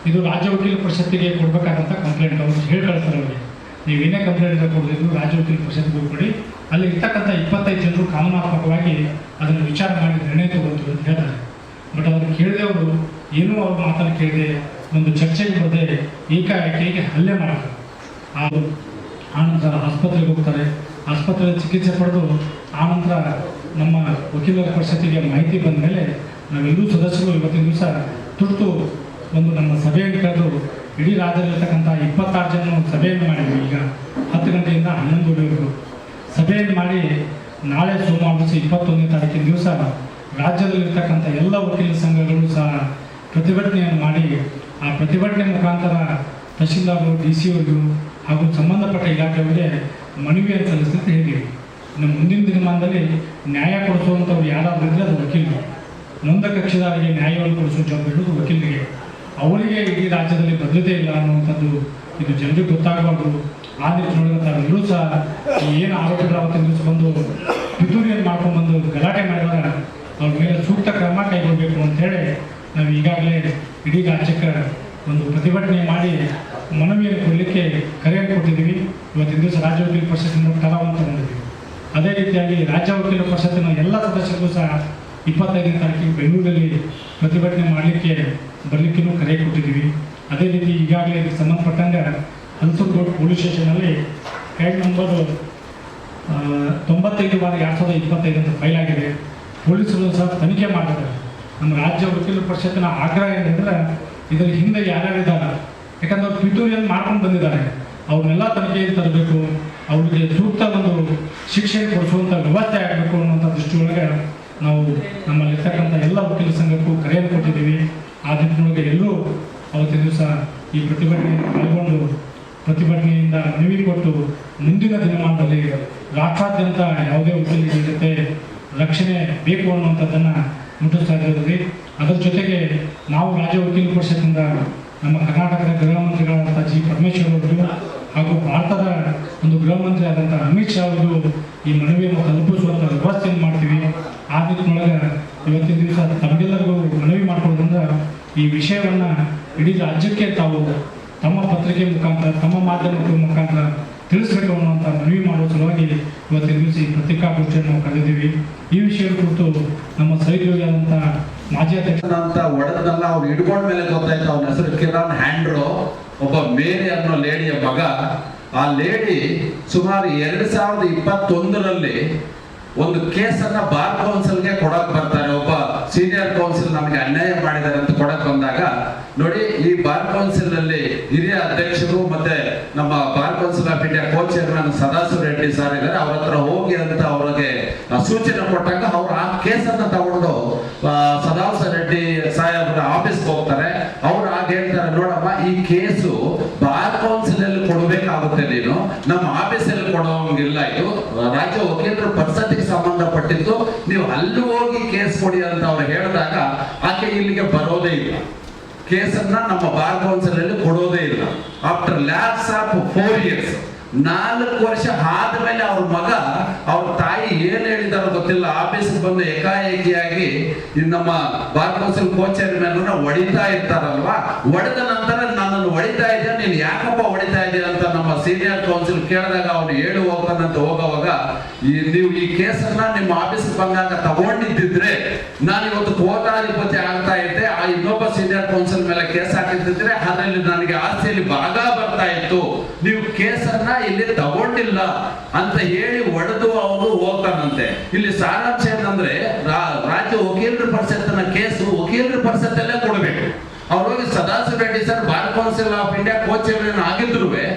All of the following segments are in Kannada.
ಇದು ರಾಜ್ಯ ವಕೀಲ ಪರಿಷತ್ತಿಗೆ ಕೊಡಬೇಕಾದಂಥ ಕಂಪ್ಲೇಂಟ್. ಅವರು ಹೇಳಿ ಕಳಿಸ್ತಾರೆ ಅವರಿಗೆ, ನೀವು ಏನೇ ಕಂಪ್ಲೇಂಟ್ ಕೊಡೋದಿದ್ರು ರಾಜ್ಯ ವಕೀಲ ಪರಿಷತ್ಗೆ ಕೊಡಿ, ಅಲ್ಲಿ ಇರ್ತಕ್ಕಂಥ 25 ಜನರು ಕಾನೂನಾತ್ಮಕವಾಗಿ ಅದನ್ನು ವಿಚಾರ ಮಾಡಿ ನಿರ್ಣಯ ತಗೊಳ್ತೀವಿ ಅಂತ ಹೇಳ್ತಾರೆ. ಬಟ್ ಅದನ್ನು ಕೇಳಿದೆ ಅವರು ಏನೂ ಅವ್ರ ಮಾತನ್ನು ಕೇಳಿದೆ, ಒಂದು ಚರ್ಚೆಗೆ ಬರದೆ ಏಕಾಏಕಿಗೆ ಹಲ್ಲೆ ಮಾಡ್ತಾರೆ. ಆನಂತರ ಆಸ್ಪತ್ರೆಗೆ ಹೋಗ್ತಾರೆ, ಆಸ್ಪತ್ರೆಯಲ್ಲಿ ಚಿಕಿತ್ಸೆ ಪಡೆದು ಆನಂತರ ನಮ್ಮ ವಕೀಲರ ಪರಿಷತ್ತಿಗೆ ಮಾಹಿತಿ ಬಂದ ಮೇಲೆ ನಾವೆಲ್ಲರೂ ಸದಸ್ಯರು ಇವತ್ತಿನ ದಿವಸ ತುರ್ತು ಒಂದು ನಮ್ಮ ಸಭೆಯನ್ನು ಕರೆದು ಇಡೀ ರಾಜ್ಯದಲ್ಲಿರ್ತಕ್ಕಂಥ 26 ಜನ ಸಭೆಯನ್ನು ಮಾಡಿದ್ವಿ. ಈಗ 10 ಗಂಟೆಯಿಂದ 11 ಗಂಟೆವರೆಗೂ ಸಭೆಯನ್ನು ಮಾಡಿ ನಾಳೆ ಸೋಮವಾರ 21ನೇ ತಾರೀಕಿನ ದಿವಸ ರಾಜ್ಯದಲ್ಲಿರ್ತಕ್ಕಂಥ ಎಲ್ಲ ವಕೀಲ ಸಂಘಗಳು ಸಹ ಪ್ರತಿಭಟನೆಯನ್ನು ಮಾಡಿ ಆ ಪ್ರತಿಭಟನೆ ಮುಖಾಂತರ ತಹಶೀಲ್ದಾರರು, DC ಅವರಿಗೂ ಹಾಗೂ ಸಂಬಂಧಪಟ್ಟ ಇಲಾಖೆಯವರಿಗೆ ಮನವಿಯನ್ನು ಸಲ್ಲಿಸುತ್ತೆ ಹೇಳಿದ್ದೀವಿ. ಇನ್ನು ಮುಂದಿನ ದಿನಮಾನದಲ್ಲಿ ನ್ಯಾಯ ಕೊಡಿಸುವಂಥವ್ರು ಯಾರಾದರೂ ಇದ್ದರೆ ಅದು ವಕೀಲರು. ನೊಂದ ಕಕ್ಷಿದಾರರಿಗೆ ನ್ಯಾಯವನ್ನು ಕೊಡಿಸುವ ಜವಾಬ್ದಾರಿ ವಕೀಲರಿಗೆ. ಅವರಿಗೆ ಇಡೀ ರಾಜ್ಯದಲ್ಲಿ ಭದ್ರತೆ ಇಲ್ಲ ಅನ್ನುವಂಥದ್ದು ಇದು ಜನರಿಗೆ ಗೊತ್ತಾಗಬಾರ್ದು. ಆ ನಿಟ್ಟಿನೊಳಗೆ ತಾವೆಲ್ಲರೂ ಸಹ ಏನು ಆರೋಪಿಗಳು ಅವತ್ತಿನ ದಿವಸ ಬಂದು ಪಿತೂರಿಯನ್ನು ಮಾಡ್ಕೊಂಡ್ಬಂದು ಗಲಾಟೆ ಮಾಡಿದಾಗ ಅವ್ರ ಮೇಲೆ ಸೂಕ್ತ ಕ್ರಮ ಕೈಗೊಳ್ಳಬೇಕು ಅಂಥೇಳಿ ನಾವು ಈಗಾಗಲೇ ಇಡೀ ರಾಜ್ಯಕ್ಕೆ ಒಂದು ಪ್ರತಿಭಟನೆ ಮಾಡಿ ಮನವಿಯನ್ನು ಕೊಡಲಿಕ್ಕೆ ಕರೆಯನ್ನು ಕೊಟ್ಟಿದ್ದೀವಿ. ಇವತ್ತಿನ ದಿವಸ ರಾಜ್ಯ ವಕೀಲ ಪರಿಷತ್ತಿನ ಕಲಾವನ್ನು ತಗೊಂಡಿದ್ದೀವಿ. ಅದೇ ರೀತಿಯಾಗಿ ರಾಜ್ಯ ವಕೀಲ ಪರಿಷತ್ತಿನ ಎಲ್ಲ ಸದಸ್ಯರಿಗೂ ಸಹ 25ನೇ ತಾರೀಕಿಗೆ ಬೆಂಗಳೂರಲ್ಲಿ ಪ್ರತಿಭಟನೆ ಮಾಡಲಿಕ್ಕೆ ಬರಲಿಕ್ಕೂ ಕರೆ ಕೊಟ್ಟಿದ್ದೀವಿ. ಅದೇ ರೀತಿ ಈಗಾಗಲೇ ಇದಕ್ಕೆ ಸಂಬಂಧಪಟ್ಟಂಗೆ ಹಲಸೂರು ಪೊಲೀಸ್ ಸ್ಟೇಷನಲ್ಲಿ ಹೆಡ್ ನಂಬರ್ 95/2025 ಅಂತ ಫೈಲ್ ಆಗಿದೆ. ಪೊಲೀಸರು ಸಹ ತನಿಖೆ ಮಾಡಿದ್ದಾರೆ. ನಮ್ಮ ರಾಜ್ಯ ವಕೀಲ ಪರಿಷತ್ತಿನ ಆಗ್ರಹ ಏನಂದರೆ ಇದರ ಹಿಂದೆ ಯಾರ್ಯಾರಿದ್ದಾರೆ, ಯಾಕಂದ್ರೆ ಅವ್ರು ಪಿತೂರಿಯನ್ನು ಮಾಡ್ಕೊಂಡು ಬಂದಿದ್ದಾರೆ, ಅವ್ರನ್ನೆಲ್ಲ ತನಿಖೆಗೆ ತರಬೇಕು, ಅವ್ರಿಗೆ ಸೂಕ್ತ ಒಂದು ಶಿಕ್ಷೆ ಕೊಡಿಸುವಂಥ ವ್ಯವಸ್ಥೆ ಆಗಬೇಕು ಅನ್ನುವಂಥ ದೃಷ್ಟಿಯೊಳಗೆ ನಾವು ನಮ್ಮಲ್ಲಿರ್ತಕ್ಕಂಥ ಎಲ್ಲ ವಕೀಲ ಸಂಘಕ್ಕೂ ಕರೆಯನ್ನು ಕೊಟ್ಟಿದ್ದೀವಿ. ಆ ನಿಟ್ಟಿನೊಳಗೆ ಎಲ್ಲರೂ ಅವತ್ತಿನ ದಿವಸ ಈ ಪ್ರತಿಭಟನೆಯನ್ನು ಪಾಲ್ಗೊಂಡು ಪ್ರತಿಭಟನೆಯಿಂದ ಮನವಿ ಕೊಟ್ಟು ಮುಂದಿನ ದಿನಮಾನದಲ್ಲಿ ರಾಷ್ಟ್ರಾದ್ಯಂತ ಯಾವುದೇ ವಕೀಲರ ಜೊತೆ ರಕ್ಷಣೆ ಬೇಕು ಅನ್ನುವಂಥದ್ದನ್ನು ಮುಟ್ಟಿಸ್ತಾ ಇದ್ದೀವಿ. ಅದರ ಜೊತೆಗೆ ನಾವು ರಾಜ್ಯ ವಕೀಲ ಪರಿಷತ್ತಿನಿಂದ ನಮ್ಮ ಕರ್ನಾಟಕದ ಗೃಹ ಮಂತ್ರಿಗಳಾದಂಥ G. ಪರಮೇಶ್ವರ್ ಅವರು ಹಾಗೂ ಭಾರತದ ಒಂದು ಗೃಹ ಮಂತ್ರಿ ಆದಂಥ ಅಮಿತ್ ಶಾ ಅವರು ಈ ಮನವಿಯನ್ನು ತಲುಪಿಸುವಂಥ ವ್ಯವಸ್ಥೆಯನ್ನು ಮಾಡ್ತೀವಿ. ಆ ನಿಟ್ಟಿನೊಳಗೆ ಇವತ್ತಿನ ದಿವಸ ತಮಗೆಲ್ಲರಿಗೂ ಮನವಿ ಮಾಡ್ಕೊಳ್ಳೋದ್ರಿಂದ ಈ ವಿಷಯವನ್ನು ಇಡೀ ರಾಜ್ಯಕ್ಕೆ ತಾವು ತಮ್ಮ ಪತ್ರಿಕೆ ಮುಖಾಂತರ, ತಮ್ಮ ಮಾಧ್ಯಮದ ಮುಖಾಂತರ ತಿಳಿಸಬೇಕು ಅನ್ನುವಂಥ ಮನವಿ ಮಾಡುವ ಸಲುವಾಗಿ ಇವತ್ತಿನ ದಿವಸ ಈ ಪತ್ರಿಕಾಗೋಷ್ಠಿಯನ್ನು ನಾವು ಕರೆದಿದ್ದೀವಿ. ಈ ವಿಷಯದ ಕುರಿತು ನಮ್ಮ ಸಹೋದ್ಯೋಗಿಯಾದಂಥ ಮಾಜಿ ಅಧ್ಯಕ್ಷ ಅಂತ ಒಡೆದಲ್ಲ ಅವ್ರು ಹಿಡ್ಕೊಂಡ ಮೇಲೆ ಗೊತ್ತಾಯ್ತು. ಅವನ ಹೆಸರು ಕಿರಣ್ ಹ್ಯಾಂಡ್ರೋ, ಒಬ್ಬ ಮೇರಿ ಅನ್ನೋ ಲೇಡಿಯ ಮಗ. ಆ ಲೇಡಿ ಸುಮಾರು 2021ರಲ್ಲಿ ಒಂದು ಕೇಸನ್ನ ಬಾರ್ ಕೌನ್ಸಿಲ್ಗೆ ಕೊಡಕ್ ಬರ್ತಾರೆ. ಒಬ್ಬ ಸೀನಿಯರ್ ಕೌನ್ಸಿಲ್ ನಮಗೆ ಅನ್ಯಾಯ ಮಾಡಿದ್ದಾರೆ ಅಂತ ಕೊಡಕ್ ಬಂದಾಗ ನೋಡಿ, ಈ ಬಾರ್ ಕೌನ್ಸಿಲ್ ನಲ್ಲಿ ಹಿರಿಯ ಅಧ್ಯಕ್ಷರು ಮತ್ತೆ ನಮ್ಮ bar council of India co chairman Sadashiva Reddy sir ಇದ್ದಾರೆ. ಅವ್ರ ಹತ್ರ ಹೋಗಿ ಅಂತ ಅವ್ರಿಗೆ ಸೂಚನೆ ಕೊಟ್ಟಾಗ ಅವ್ರು ಆ ಕೇಸನ್ನ ತಗೊಂಡು ಸದಾಶಿವ ರೆಡ್ಡಿ ಸಾಹೇಬ್ರ ಆಫೀಸ್ಗೆ ಹೋಗ್ತಾರೆ. ಅವ್ರು ಆಗ ಹೇಳ್ತಾರೆ, ನೋಡಮ್ಮ ಈ ಕೇಸು ಬಾರ್ ಕೌನ್ಸಿಲ್ ಅಲ್ಲಿ ಕೊಡಬೇಕಾಗುತ್ತೆ, ನೀನು ನಮ್ಮ ಆಫೀಸಲ್ಲಿ ಕೊಡೋಂಗಿಲ್ಲ, ಇದು ರಾಜ್ಯ ವಕೀಲರ ಪರಿಷತ್ತಿಗೆ ಸಂಬಂಧಪಟ್ಟಿದ್ದು, ನೀವು ಅಲ್ಲಿ ಹೋಗಿ ಕೇಸ್ ಕೊಡಿ ಅಂತ ಅವ್ರು ಹೇಳಿದಾಗ ಆಕೆ ಇಲ್ಲಿಗೆ ಬರೋದೇ ಇಲ್ಲ, ಕೇಸನ್ನ ನಮ್ಮ ಬಾರ್ ಕೌನ್ಸಿಲ್ ಅಲ್ಲಿ ಕೊಡೋದೇ ಇಲ್ಲ. ಆಫ್ಟರ್ ಲ್ಯಾಪ್ಸ್ ಆಫ್ 4 years 4 ವರ್ಷ ಆದ್ಮೇಲೆ ಅವ್ರ ಮಗ ಅವ್ರ ತಾಯಿ ಏನ್ ಹೇಳಿದಾರೋ ಗೊತ್ತಿಲ್ಲ, ಆಫೀಸ್ಗೆ ಬಂದು ಏಕಾಏಕಿಯಾಗಿ ನಮ್ಮ ಬಾರ್ ಕೌನ್ಸಿಲ್ ಕೋ ಚೇರ್ಮನ್ ಹೊಡಿತಾ ಇರ್ತಾರಲ್ವಾ, ಹೊಡೆದ ನಂತರ ನನ್ನನ್ನು ಹೊಡಿತಾ ಇದ್ದೆ, ನೀನ್ ಯಾಕಪ್ಪ ಹೊಡಿತಾ ಇದ್ದೀಯ ಅಂತ ನಮ್ಮ ಸೀನಿಯರ್ ಕೌನ್ಸಿಲ್ ಕೇಳಿದಾಗ ಅವನು ಹೇಳಿ ಹೋಗ್ತಾನಂತ ಹೋಗುವಾಗ, ನೀವು ಈ ಕೇಸನ್ನ ನಿಮ್ಮ ಆಫೀಸ್ಗೆ ಬಂದಾಗ ತಗೊಂಡಿದ್ದಿದ್ರೆ ನಾನು ಇವತ್ತು ಕೋಟಾಧಿಪತಿ ಆಗ್ತಾ ಇದ್ದೆ, ಆ ಇನ್ನೊಬ್ಬ ಸೀನಿಯರ್ ಕೌನ್ಸಿಲ್ ಮೇಲೆ ಕೇಸ್ ಹಾಕಿದ್ದಿದ್ರೆ ಅದರಲ್ಲಿ ನನಗೆ ಆಸ್ತಿಯಲ್ಲಿ ಭಾಗ ಬರ್ತಾ ಇತ್ತು, ನೀವು ಕೇಸನ್ನ ಇಲ್ಲಿ ತಗೊಂಡಿಲ್ಲ ಅಂತ ಹೇಳಿ ಹೊಡೆದು ಅವರು ಹೋಗ್ತಾನಂತೆ. ಇಲ್ಲಿ ಸಾರಾಂಶ ಏನಂದ್ರೆ, ರಾಜ್ಯ ವಕೀಲರ ಪರಿಷತ್ತಿನ ಕೇಸು ವಕೀಲರ ಪರಿಷತ್ತಲ್ಲೇ ಕೊಡಬೇಕು. ಅವ್ರು ಹೋಗಿ Sadashiva Reddy sir bar council of India co chairman ಆಗಿದ್ರು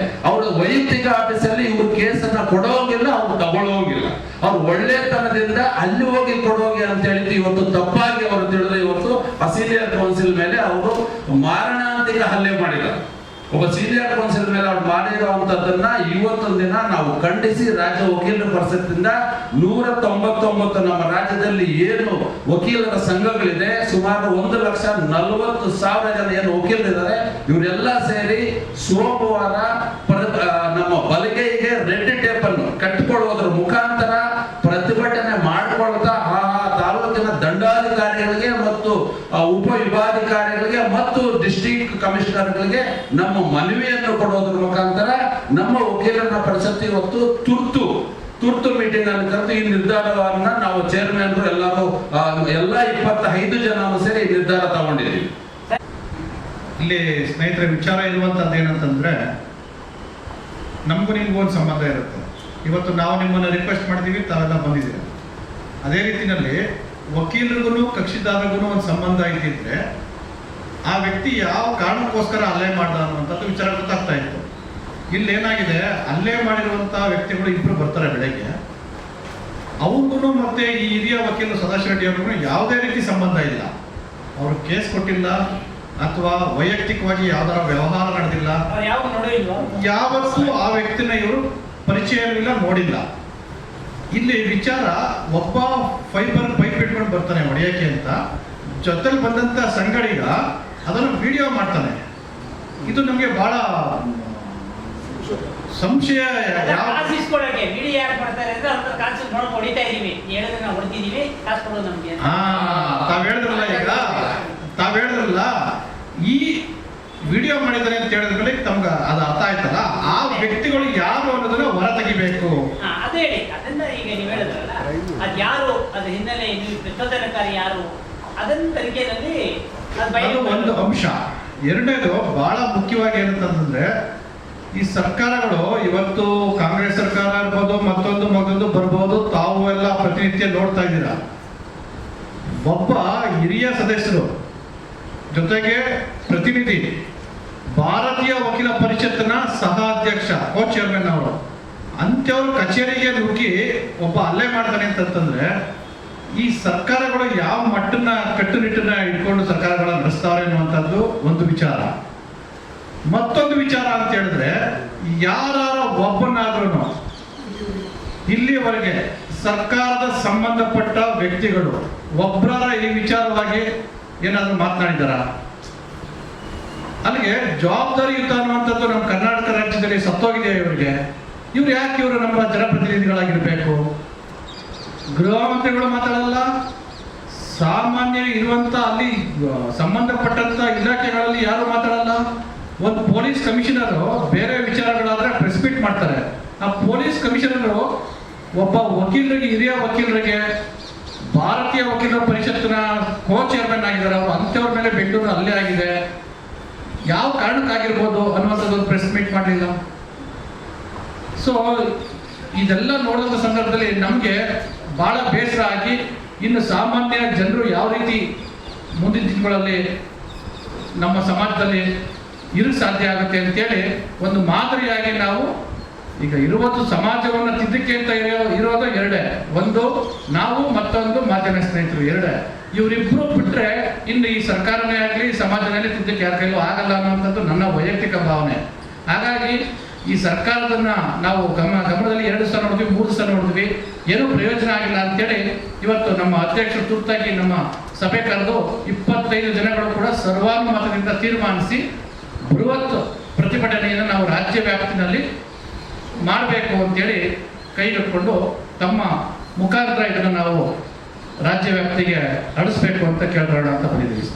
ಅವ್ರ ವೈಯಕ್ತಿಕ ಆಫೀಸಲ್ಲಿ ಇವ್ರ ಕೇಸನ್ನ ಕೊಡೋಂಗಿಲ್ಲ, ಅವ್ರು ತಗೊಳ್ಳೋಂಗಿಲ್ಲ. ಅವ್ರು ಒಳ್ಳೆತನದಿಂದ ಅಲ್ಲಿ ಹೋಗಿ ಕೊಡೋಗಿ ಅಂತ ಹೇಳಿದ್ದು ಇವತ್ತು ತಪ್ಪಾಗಿ ಅವರು ತಿಳಿದು ಇವತ್ತು ಸೀನಿಯರ್ ಕೌನ್ಸಿಲ್ ಮೇಲೆ ಅವರು ಮಾರಣಾಂತಿಕ ಹಲ್ಲೆ ಮಾಡಿದ್ದಾರೆ. ಒಬ್ಬ ಸೀನಿಯರ್ ಕೌನ್ಸಿಲ್ ಮೇಲೆ ಅವ್ರು ಮಾಡಿರುವಂತದ್ದನ್ನ ಇವತ್ತೊಂದು ದಿನ ನಾವು ಖಂಡಿಸಿ ರಾಜ್ಯ ವಕೀಲರ ಪರಿಷತ್ತಿಂದ 199 ನಮ್ಮ ರಾಜ್ಯದಲ್ಲಿ ಏನು ವಕೀಲರ ಸಂಘಗಳಿದೆ, ಸುಮಾರು 1,40,000 ಜನ ಏನು ವಕೀಲರಿದ್ದಾರೆ, ಇವರೆಲ್ಲ ಸೇರಿ ಸೋಮವಾರ ನಮ್ಮ ಬಲಗೈಗೆ ರೆಡ್ ಟೇಪ್ ಅನ್ನು ಕಟ್ಟಿಕೊಳ್ಳುವುದರ ಮುಖಾಂತರ ಪ್ರತಿಭಟನೆ ಮಾಡಿಕೊಳ್ತಾ ತಾಲೂಕಿನ ದಂಡಾಧಿಕಾರಿಗಳಿಗೆ ಮತ್ತು ಉಪ ವಿಭಾಗಾಧಿಕಾರಿಗಳಿಗೆ ಮತ್ತು ಡಿಸ್ಟ್ರಿಕ್ಟ್ ಕೃಷಿ ಕಮಿಷನರ್ಗಳಿಗೆ ನಮ್ಮ ಮನವಿಯನ್ನು ಕೊಡೋದ್ರ ಮುಖಾಂತರ ನಮ್ಮ ವಕೀಲರ ಪರಿಷತ್ತು ಇವತ್ತು ತುರ್ತು ಮೀಟಿಂಗ್ ಅಲ್ಲಿ ಕರೆದು ಈ ನಿರ್ಧಾರವನ್ನ ನಾವು ಚೇರ್ಮನ್ ಎಲ್ಲರೂ ಎಲ್ಲ 25 ಜನ ಸೇರಿ ಈ ನಿರ್ಧಾರ ತಗೊಂಡಿದ್ದೀವಿ. ಇಲ್ಲಿ ಸ್ನೇಹಿತರೆ ವಿಚಾರ ಇರುವಂತದ್ದು ಏನಂತಂದ್ರೆ, ನಮಗೂ ನಿಮ್ಗೂ ಒಂದು ಸಂಬಂಧ ಇರುತ್ತೆ. ಇವತ್ತು ನಾವು ನಿಮ್ಮನ್ನು ರಿಕ್ವೆಸ್ಟ್ ಮಾಡ್ತೀವಿ, ತಾವೆಲ್ಲ ಬಂದಿದ್ದೀರಿ. ಅದೇ ರೀತಿಯಲ್ಲಿ ವಕೀಲರಿಗೂ ಕಕ್ಷಿದಾರರಿಗೂ ಒಂದು ಸಂಬಂಧ ಇದ್ದಿದ್ರೆ ಆ ವ್ಯಕ್ತಿ ಯಾವ ಕಾರಣಕ್ಕೋಸ್ಕರ ಹಲ್ಲೆ ಮಾಡ್ದ ಅನ್ನುವಂಥದ್ದು ವಿಚಾರ ಗೊತ್ತಾಗ್ತಾ ಇತ್ತು. ಇಲ್ಲಿ ಏನಾಗಿದೆ, ಹಲ್ಲೆ ಮಾಡಿರುವಂತಹ ವ್ಯಕ್ತಿಗಳು ಇಬ್ಬರು ಬರ್ತಾರೆ ಬೆಳಗ್ಗೆ, ಅವ್ರಿಗೂ ಮತ್ತೆ ಈ ಹಿರಿಯ ವಕೀಲರು ಸದಾಶಿವ ರೆಡ್ಡಿ ಅವ್ರಿಗೂ ಯಾವುದೇ ರೀತಿ ಸಂಬಂಧ ಇಲ್ಲ. ಅವರು ಕೇಸ್ ಕೊಟ್ಟಿಲ್ಲ ಅಥವಾ ವೈಯಕ್ತಿಕವಾಗಿ ಯಾವ್ದಾರ ವ್ಯವಹಾರ ನಡೆದಿಲ್ಲ, ಯಾವತ್ತೂ ಆ ವ್ಯಕ್ತಿನ ಇವರು ಪರಿಚಯವಿಲ್ಲ, ನೋಡಿಲ್ಲ. ಇಲ್ಲಿ ವಿಚಾರ, ಒಬ್ಬ ಫೈಬರ್ ಪೈಪ್ ಇಟ್ಕೊಂಡು ಬರ್ತಾನೆ ಹೊಡೆಯಕ್ಕೆ ಅಂತ, ಜೊತೆಲಿ ಬಂದಂತ ಸಂಗಡಿಗ ಅದನ್ನು ವಿಡಿಯೋ ಮಾಡ್ತಾನೆ. ಇದು ನಮಗೆ ಬಹಳ ಸಂಶಯ. ತಾವ್ ಹೇಳಿದ್ರಲ್ಲ, ಈ ವಿಡಿಯೋ ಮಾಡಿದಾರೆ ಅಂತ ಹೇಳಿದ್ರೆ ತಮ್ಗೆ ಅದು ಅರ್ಥ ಆಯ್ತಲ್ಲ, ಆ ವ್ಯಕ್ತಿಗಳು ಯಾರು ಅನ್ನೋದನ್ನ ಹೊರ ತೆಗಿಬೇಕು. ಅದನ್ನ ಈಗ ನೀವು ಹೇಳಿದ್ರಲ್ಲ, ಅದು ಯಾರು, ಅದ್ರ ಹಿನ್ನೆಲೆ ಪ್ರಚೋದನಕಾರಿ ಯಾರು, ಅದನ್ನ ತನಿಖೆಯಲ್ಲಿ ಒಂದು ಅಂಶ. ಎರಡನೇದು ಬಹಳ ಮುಖ್ಯವಾಗಿ ಏನಂತಂದ್ರೆ, ಈ ಸರ್ಕಾರಗಳು ಇವತ್ತು ಕಾಂಗ್ರೆಸ್ ಸರ್ಕಾರ ಇರ್ಬೋದು, ಮತ್ತೊಂದು ಬರ್ಬೋದು, ತಾವು ಎಲ್ಲ ಪ್ರತಿನಿತ್ಯ ನೋಡ್ತಾ ಇದ್ದೀರಾ. ಒಬ್ಬ ಹಿರಿಯ ಸದಸ್ಯರು ಜೊತೆಗೆ ಪ್ರತಿನಿಧಿ, ಭಾರತೀಯ ವಕೀಲ ಪರಿಷತ್ತಿನ ಸಹ ಅಧ್ಯಕ್ಷ ಕೋ ಚೇರ್ಮನ್ ಅವರು, ಅಂಥವ್ರು ಕಚೇರಿಗೆ ನುಗ್ಗಿ ಒಬ್ಬ ಹಲ್ಲೆ ಮಾಡ್ತಾನೆ ಅಂತಂದ್ರೆ ಈ ಸರ್ಕಾರಗಳು ಯಾವ ಮಟ್ಟನ್ನ ಕಟ್ಟುನಿಟ್ಟನ್ನ ಇಟ್ಕೊಂಡು ಸರ್ಕಾರಗಳನ್ನ ನಡೆಸ್ತಾವ್ರೆ ಅನ್ನುವಂಥದ್ದು ಒಂದು ವಿಚಾರ. ಮತ್ತೊಂದು ವಿಚಾರ ಅಂತ ಹೇಳಿದ್ರೆ, ಯಾರ ಒಬ್ಬನಾದ್ರೂ ಇಲ್ಲಿಯವರೆಗೆ ಸರ್ಕಾರದ ಸಂಬಂಧಪಟ್ಟ ವ್ಯಕ್ತಿಗಳು ಒಬ್ಬರ ಈ ವಿಚಾರವಾಗಿ ಏನಾದ್ರು ಮಾತನಾಡಿದಾರ? ಅಲ್ಲಿಗೆ ಜವಾಬ್ದಾರಿಯುತ ಅನ್ನುವಂಥದ್ದು ನಮ್ಮ ಕರ್ನಾಟಕ ರಾಜ್ಯದಲ್ಲಿ ಸತ್ತೋಗಿದೆ. ಇವ್ರು ಯಾಕೆ ಇವರು ನಮ್ಮ ಜನಪ್ರತಿನಿಧಿಗಳಾಗಿರ್ಬೇಕು? ಗೃಹ ಮಂತ್ರಿಗಳು ಮಾತಾಡಲ್ಲ, ಸಾಮಾನ್ಯ ಇರುವಂತ ಅಲ್ಲಿ ಸಂಬಂಧಪಟ್ಟಂತ ಇಲಾಖೆಗಳಲ್ಲಿ ಯಾರು ಮಾತಾಡಲ್ಲ. ಒಂದು ಪೊಲೀಸ್ ಕಮಿಷನರ್ ಬೇರೆ ವಿಚಾರಗಳಾದ್ರೆ ಪ್ರೆಸ್ ಮೀಟ್ ಮಾಡ್ತಾರೆ. ಆ ಪೊಲೀಸ್ ಕಮಿಷನರ್ ಒಬ್ಬ ವಕೀಲರಿಗೆ, ಹಿರಿಯ ವಕೀಲರಿಗೆ, ಭಾರತೀಯ ವಕೀಲರ ಪರಿಷತ್ತಿನ ಕೋ ಚೇರ್ಮನ್ ಆಗಿದ್ದಾರೆ, ಅವರು ಅಂಥವ್ರ ಮೇಲೆ ಬೆಂಗಳೂರು ಹಲ್ಲೆ ಆಗಿದೆ, ಯಾವ ಕಾರಣಕ್ಕಾಗಿರ್ಬೋದು ಅನ್ನುವಂಥದ್ದು ಒಂದು ಪ್ರೆಸ್ ಮೀಟ್ ಮಾಡಲಿಲ್ಲ. ಸೊ ಇದೆಲ್ಲ ನೋಡುವ ಸಂದರ್ಭದಲ್ಲಿ ನಮಗೆ ಬಹಳ ಬೇಸರ ಆಗಿ, ಇನ್ನು ಸಾಮಾನ್ಯ ಜನರು ಯಾವ ರೀತಿ ಮುಂದಿನ ದಿನಗಳಲ್ಲಿ ನಮ್ಮ ಸಮಾಜದಲ್ಲಿ ಇರು ಸಾಧ್ಯ ಆಗುತ್ತೆ ಅಂತೇಳಿ ಒಂದು ಮಾದರಿಯಾಗಿ ನಾವು ಈಗ ಇರುವುದು ಸಮಾಜವನ್ನು ತಿದ್ದಕ್ಕೆ ಅಂತ ಇರೋದು ಎರಡೇ, ಒಂದು ನಾವು, ಮತ್ತೊಂದು ಮಾಧ್ಯಮ ಸ್ನೇಹಿತರು, ಎರಡೇ. ಇವರಿಬ್ರು ಬಿಟ್ರೆ ಇನ್ನು ಈ ಸರ್ಕಾರನೇ ಆಗಲಿ ಸಮಾಜದಲ್ಲಿ ತಿದ್ದಕ್ಕೆ ಯಾರ ಕೈಲೂ ಆಗಲ್ಲ ಅನ್ನುವಂಥದ್ದು ನನ್ನ ವೈಯಕ್ತಿಕ ಭಾವನೆ. ಹಾಗಾಗಿ ಈ ಸರ್ಕಾರದನ್ನ ನಾವು ಗಮನದಲ್ಲಿ 2 ಸಲ ನೋಡಿದ್ವಿ, 3 ಸಲ ನೋಡಿದ್ವಿ, ಏನೂ ಪ್ರಯೋಜನ ಆಗಿಲ್ಲ ಅಂತೇಳಿ ಇವತ್ತು ನಮ್ಮ ಅಧ್ಯಕ್ಷರು ತುರ್ತಾಗಿ ನಮ್ಮ ಸಭೆ ಕರೆದು 25 ಜನಗಳು ಕೂಡ ಸರ್ವಾನುಮತದಿಂದ ತೀರ್ಮಾನಿಸಿ ಬೃಹತ್ ಪ್ರತಿಭಟನೆಯನ್ನು ನಾವು ರಾಜ್ಯ ವ್ಯಾಪ್ತಿನಲ್ಲಿ ಮಾಡಬೇಕು ಅಂತೇಳಿ ಕೈಗೆತ್ತಿಕೊಂಡು ತಮ್ಮ ಮುಖಾಂತರ ಇದನ್ನು ನಾವು ರಾಜ್ಯ ವ್ಯಾಪ್ತಿಗೆ ನಡೆಸಬೇಕು ಅಂತ ಕೇಳ್ಕೊಳ್ಳೋಣ ಅಂತ ಬಂದಿದ್ದೀವಿ.